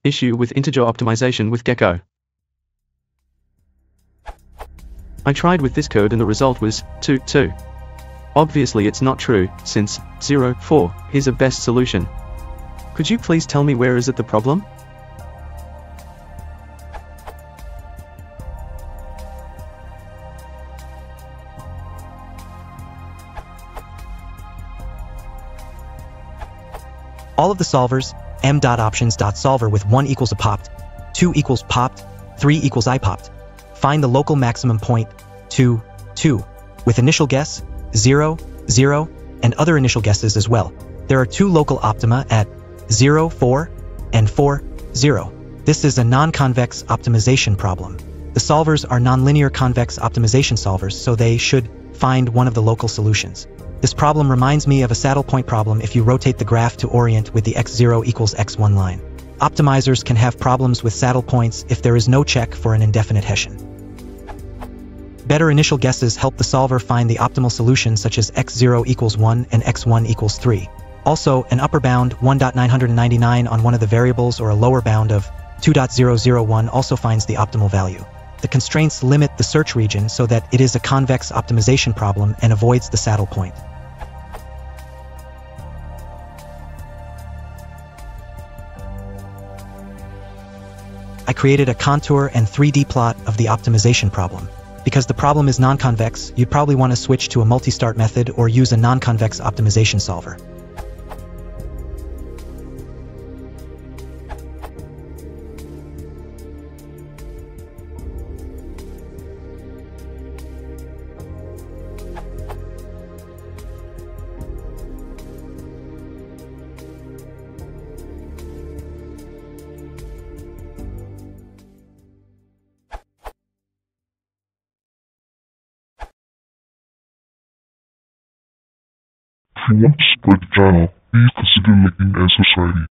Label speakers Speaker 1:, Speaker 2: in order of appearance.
Speaker 1: Issue with integer optimization with Gekko. I tried with this code and the result was 2, 2. Obviously it's not true, since 0, 4 is a best solution. Could you please tell me where is it the problem?
Speaker 2: All of the solvers, m.options.solver with 1 equals a popped, 2 equals popped, 3 equals I popped. Find the local maximum point, 2, 2, with initial guess, 0, 0, and other initial guesses as well. There are 2 local optima at 0, 4, and 4, 0. This is a non-convex optimization problem. The solvers are nonlinear convex optimization solvers, so they should find one of the local solutions. This problem reminds me of a saddle point problem if you rotate the graph to orient with the x0 equals x1 line. Optimizers can have problems with saddle points if there is no check for an indefinite Hessian. Better initial guesses help the solver find the optimal solution, such as x0 equals 1 and x1 equals 3. Also, an upper bound 1.999 on one of the variables or a lower bound of 2.001 also finds the optimal value. The constraints limit the search region so that it is a convex optimization problem and avoids the saddle point. I created a contour and 3D plot of the optimization problem. Because the problem is non-convex, you'd probably want to switch to a multi-start method or use a non-convex optimization solver.
Speaker 3: If you want to support the channel, please consider liking and subscribing.